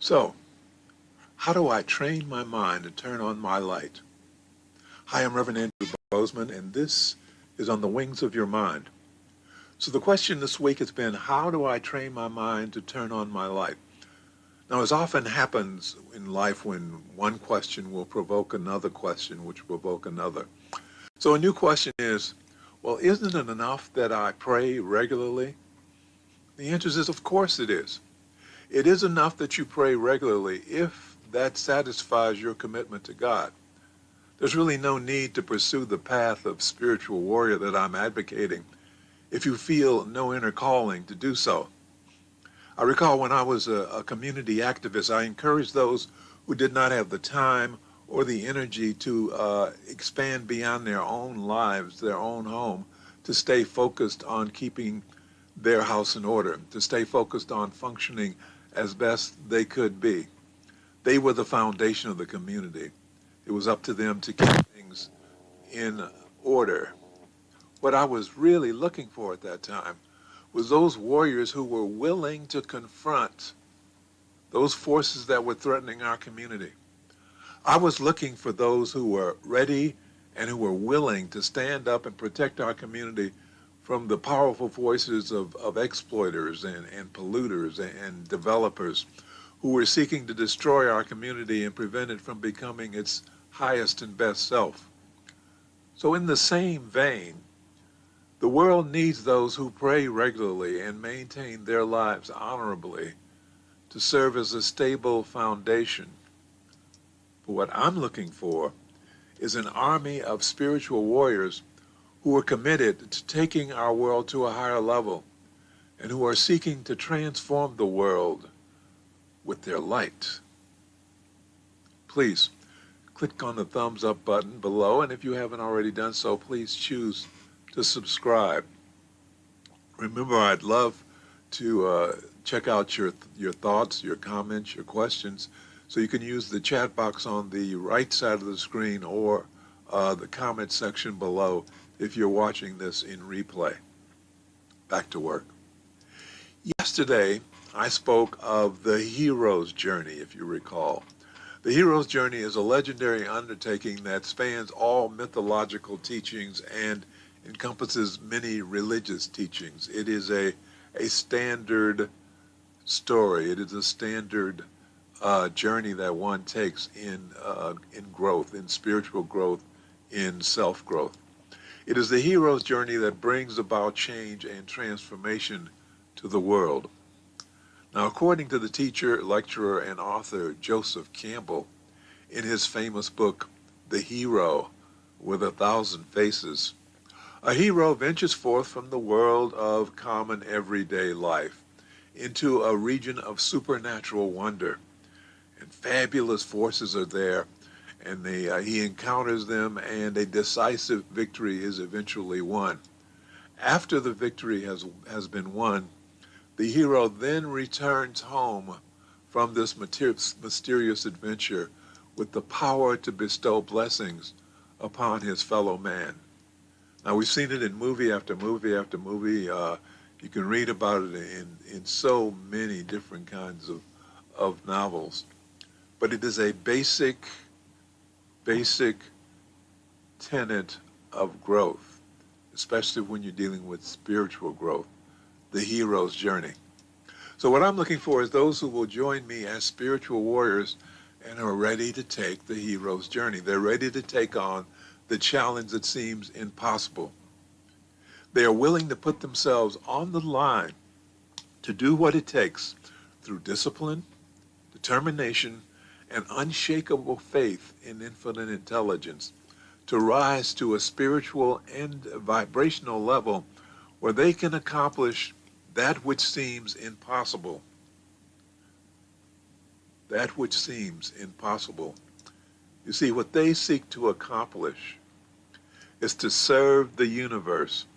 So, how do I train my mind to turn on my light? Hi, I'm Reverend Andrew Bozeman, and this is On the Wings of Your Mind. So the question this week has been, how do I train my mind to turn on my light? Now, as often happens in life when one question will provoke another question, which will provoke another. So a new question is, well, isn't it enough that I pray regularly? The answer is, of course it is. It is enough that you pray regularly if that satisfies your commitment to God. There's really no need to pursue the path of spiritual warrior that I'm advocating if you feel no inner calling to do so. I recall when I was a community activist, I encouraged those who did not have the time or the energy to expand beyond their own lives, their own home, to stay focused on keeping their house in order, to stay focused on functioning as best they could be. They were the foundation of the community. It was up to them to keep things in order. What I was really looking for at that time was those warriors who were willing to confront those forces that were threatening our community. I was looking for those who were ready and who were willing to stand up and protect our community from the powerful voices of exploiters and polluters and developers who were seeking to destroy our community and prevent it from becoming its highest and best self. So in the same vein, the world needs those who pray regularly and maintain their lives honorably to serve as a stable foundation. But what I'm looking for is an army of spiritual warriors who are committed to taking our world to a higher level and who are seeking to transform the world with their light. Please click on the thumbs up button below, and if you haven't already done so, please choose to subscribe. Remember, I'd love to check out your thoughts, your comments, your questions, so you can use the chat box on the right side of the screen or the comment section below if you're watching this in replay. Back to work. Yesterday, I spoke of the hero's journey, if you recall. The hero's journey is a legendary undertaking that spans all mythological teachings and encompasses many religious teachings. It is a standard story. It is a standard journey that one takes in growth, in spiritual growth, in self-growth. It is the hero's journey that brings about change and transformation to the world. Now, according to the teacher, lecturer, and author Joseph Campbell, in his famous book, The Hero with a Thousand Faces, a hero ventures forth from the world of common everyday life into a region of supernatural wonder. And fabulous forces are there, and he encounters them, and a decisive victory is eventually won. After the victory has been won, the hero then returns home from this mysterious adventure with the power to bestow blessings upon his fellow man. Now, we've seen it in movie after movie after movie. You can read about it in so many different kinds of novels. But it is a basic tenet of growth, especially when you're dealing with spiritual growth, the hero's journey. So what I'm looking for is those who will join me as spiritual warriors and are ready to take the hero's journey. They're ready to take on the challenge that seems impossible. They are willing to put themselves on the line to do what it takes through discipline, determination, and unshakable faith in infinite intelligence to rise to a spiritual and vibrational level where they can accomplish that which seems impossible. That which seems impossible. You see, what they seek to accomplish is to serve the universe,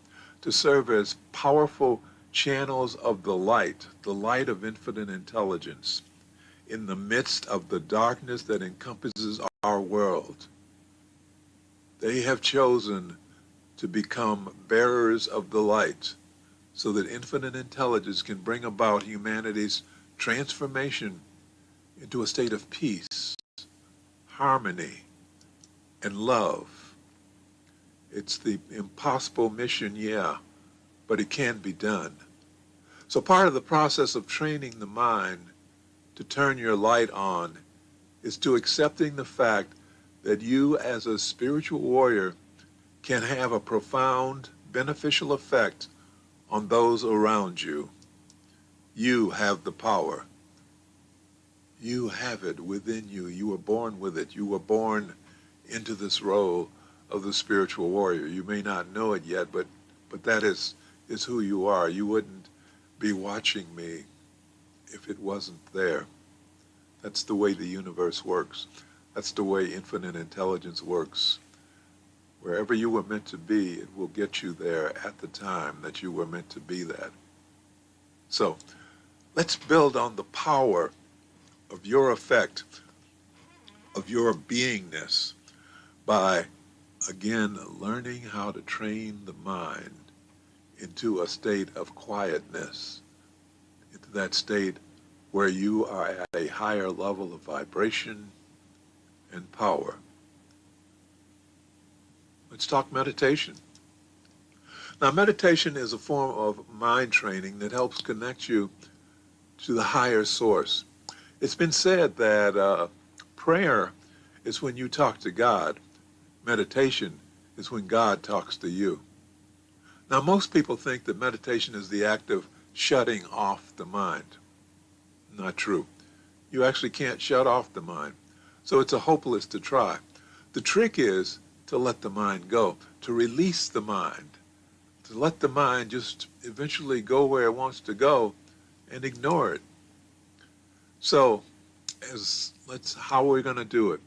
to serve as powerful channels of the light of infinite intelligence, in the midst of the darkness that encompasses our world. They have chosen to become bearers of the light so that infinite intelligence can bring about humanity's transformation into a state of peace, harmony, and love. It's the impossible mission, yeah, but it can be done. So part of the process of training the mind to turn your light on is to accepting the fact that you as a spiritual warrior can have a profound, beneficial effect on those around you. You have the power. You have it within you. You were born with it. You were born into this role of the spiritual warrior. You may not know it yet, but that is who you are. You wouldn't be watching me if it wasn't there. That's the way the universe works. That's the way infinite intelligence works. Wherever you were meant to be, it will get you there at the time that you were meant to be that. So, let's build on the power of your effect, of your beingness, by, again, learning how to train the mind into a state of quietness, into that state where you are at a higher level of vibration and power. Let's talk meditation. Now, meditation is a form of mind training that helps connect you to the higher source. It's been said that prayer is when you talk to God. Meditation is when God talks to you. Now, most people think that meditation is the act of shutting off the mind. Not true. You actually can't shut off the mind. So it's a hopeless to try. The trick is to let the mind go, to release the mind, to let the mind just eventually go where it wants to go and ignore it. So, how are we going to do it?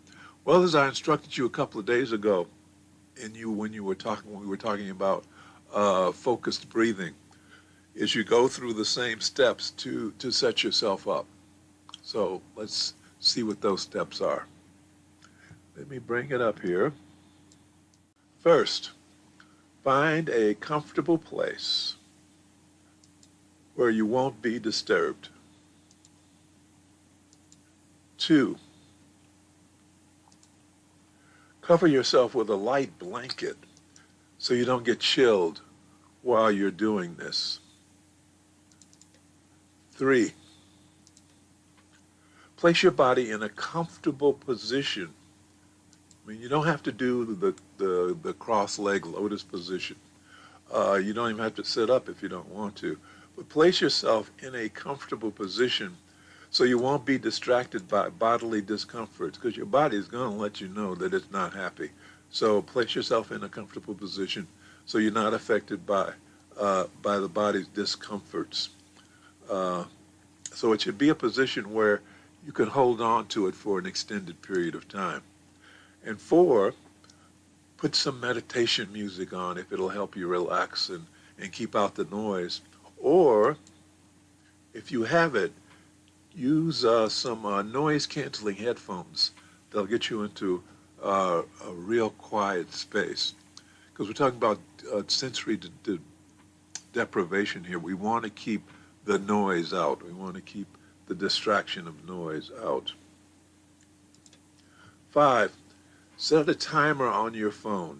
Well, as I instructed you a couple of days ago, when we were talking about focused breathing, is you go through the same steps to set yourself up. So let's see what those steps are. Let me bring it up here. First, find a comfortable place where you won't be disturbed. 2, cover yourself with a light blanket so you don't get chilled while you're doing this. 3, place your body in a comfortable position. I mean, you don't have to do the cross-leg lotus position. You don't even have to sit up if you don't want to. But place yourself in a comfortable position so you won't be distracted by bodily discomforts, because your body is going to let you know that it's not happy. So place yourself in a comfortable position so you're not affected by the body's discomforts. So it should be a position where you can hold on to it for an extended period of time. And 4, put some meditation music on if it'll help you relax and keep out the noise. Or, if you have it, use some noise-canceling headphones. They'll get you into a real quiet space. Because we're talking about sensory deprivation here. We want to keep the noise out. We want to keep the distraction of noise out. 5, set a timer on your phone.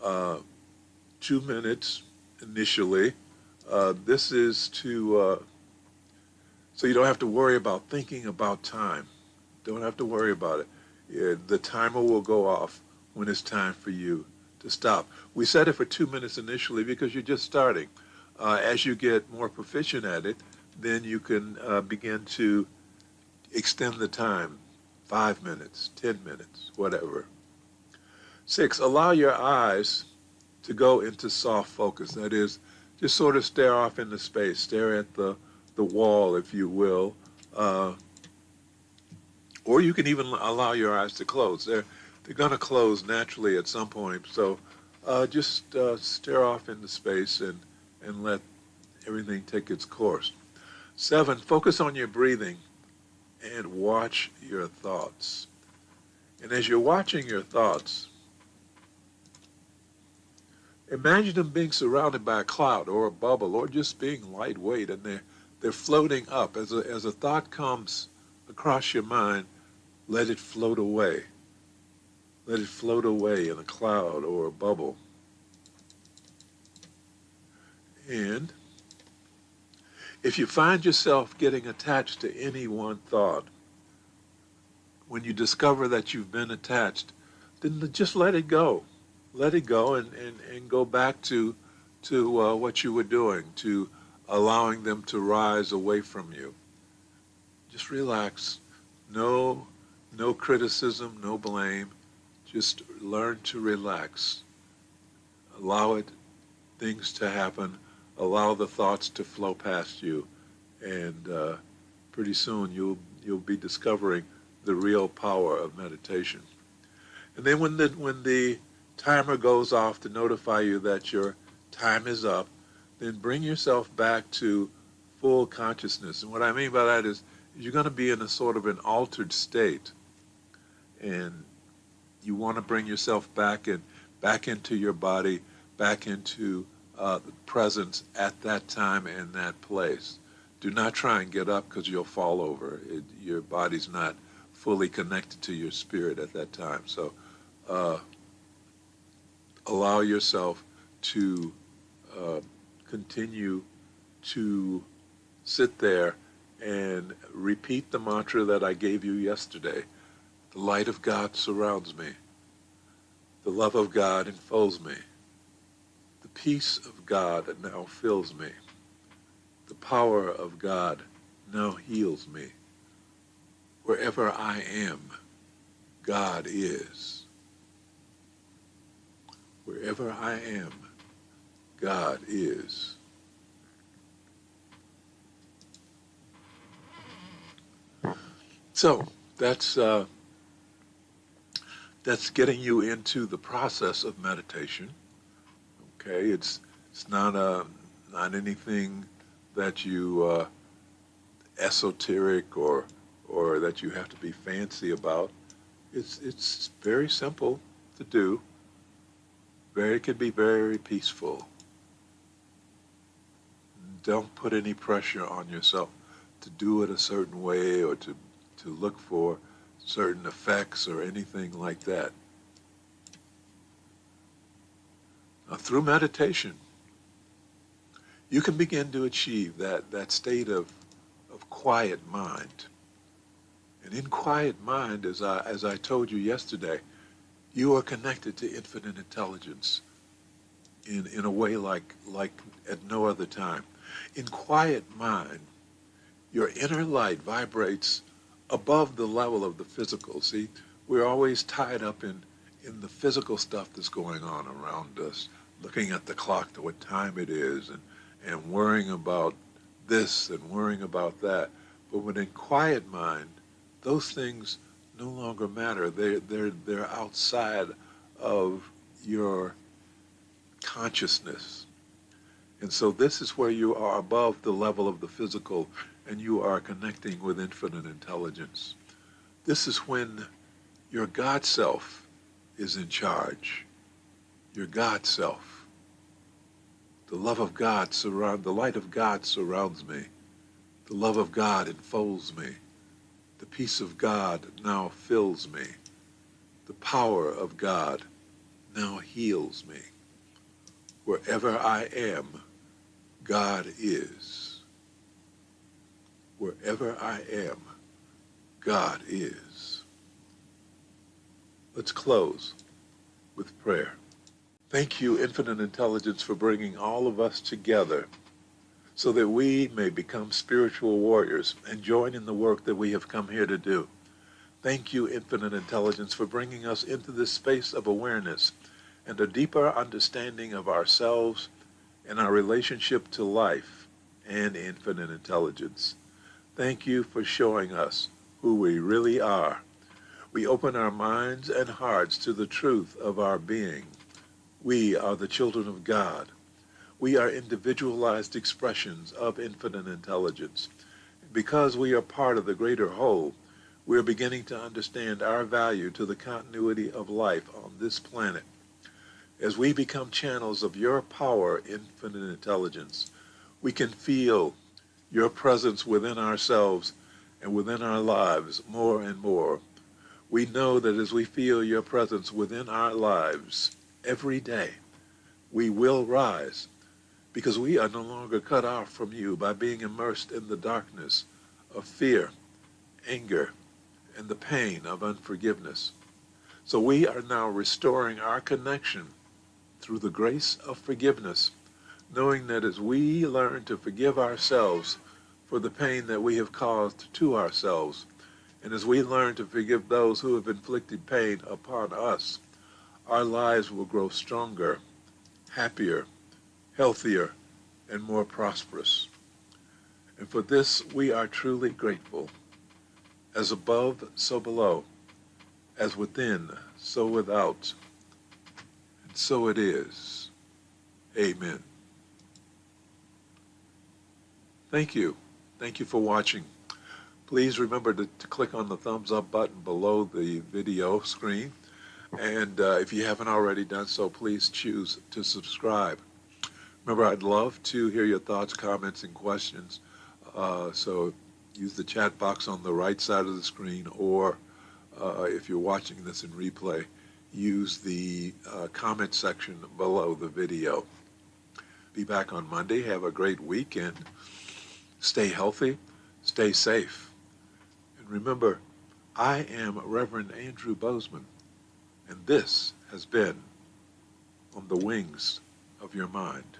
2 minutes initially. This is so you don't have to worry about thinking about time. Don't have to worry about it. The timer will go off when it's time for you to stop. We set it for 2 minutes initially because you're just starting. As you get more proficient at it, then you can begin to extend the time, 5 minutes, 10 minutes, whatever. 6, allow your eyes to go into soft focus. That is, just sort of stare off into space, stare at the wall, if you will. Or you can even allow your eyes to close. They're going to close naturally at some point. So just stare off into space and let everything take its course. 7, focus on your breathing and watch your thoughts. And as you're watching your thoughts, imagine them being surrounded by a cloud or a bubble or just being lightweight, and they're floating up. As a thought comes across your mind, let it float away. Let it float away in a cloud or a bubble. And if you find yourself getting attached to any one thought, when you discover that you've been attached, then just let it go. Let it go and go back to what you were doing, to allowing them to rise away from you. Just relax. No criticism, no blame. Just learn to relax. Allow things to happen. Allow the thoughts to flow past you, and pretty soon you'll be discovering the real power of meditation. And then when the timer goes off to notify you that your time is up, then bring yourself back to full consciousness. And what I mean by that is you're going to be in a sort of an altered state, and you want to bring yourself back into your body, back into the presence at that time and that place. Do not try and get up because you'll fall over. Your body's not fully connected to your spirit at that time. So allow yourself to continue to sit there and repeat the mantra that I gave you yesterday. The light of God surrounds me. The love of God enfolds me. The peace of God now fills me. The power of God now heals me. Wherever I am, God is. Wherever I am, God is. So that's getting you into the process of meditation. Okay, it's not anything that you esoteric or that you have to be fancy about. It's very simple to do. It can be very peaceful. Don't put any pressure on yourself to do it a certain way or to look for certain effects or anything like that. Now, through meditation, you can begin to achieve that state of quiet mind. And in quiet mind, as I told you yesterday, you are connected to infinite intelligence in a way like at no other time. In quiet mind, your inner light vibrates above the level of the physical. See, we're always tied up in the physical stuff that's going on around us, looking at the clock to what time it is and worrying about this and worrying about that. But when in quiet mind, those things no longer matter. They're outside of your consciousness. And so this is where you are above the level of the physical and you are connecting with infinite intelligence. This is when your God self is in charge. Your God self. The love of God the light of God surrounds me. The love of God enfolds me. The peace of God now fills me. The power of God now heals me. Wherever I am, God is. Wherever I am, God is. Let's close with prayer. Thank you, Infinite Intelligence, for bringing all of us together so that we may become spiritual warriors and join in the work that we have come here to do. Thank you, Infinite Intelligence, for bringing us into this space of awareness and a deeper understanding of ourselves and our relationship to life and infinite intelligence. Thank you for showing us who we really are. We open our minds and hearts to the truth of our being. We are the children of God. We are individualized expressions of infinite intelligence. Because we are part of the greater whole, we are beginning to understand our value to the continuity of life on this planet. As we become channels of your power, infinite intelligence, we can feel your presence within ourselves and within our lives more and more. We know that as we feel your presence within our lives every day, we will rise because we are no longer cut off from you by being immersed in the darkness of fear, anger, and the pain of unforgiveness. So we are now restoring our connection through the grace of forgiveness, knowing that as we learn to forgive ourselves for the pain that we have caused to ourselves, and as we learn to forgive those who have inflicted pain upon us, our lives will grow stronger, happier, healthier, and more prosperous. And for this we are truly grateful. As above, so below. As within, so without. And so it is. Amen. Thank you. Thank you for watching. Please remember to click on the thumbs up button below the video screen. And if you haven't already done so, please choose to subscribe. Remember, I'd love to hear your thoughts, comments, and questions. So use the chat box on the right side of the screen, or if you're watching this in replay, use the comment section below the video. Be back on Monday. Have a great weekend. Stay healthy. Stay safe. And remember, I am Reverend Andrew Bozeman, and this has been On the Wings of Your Mind.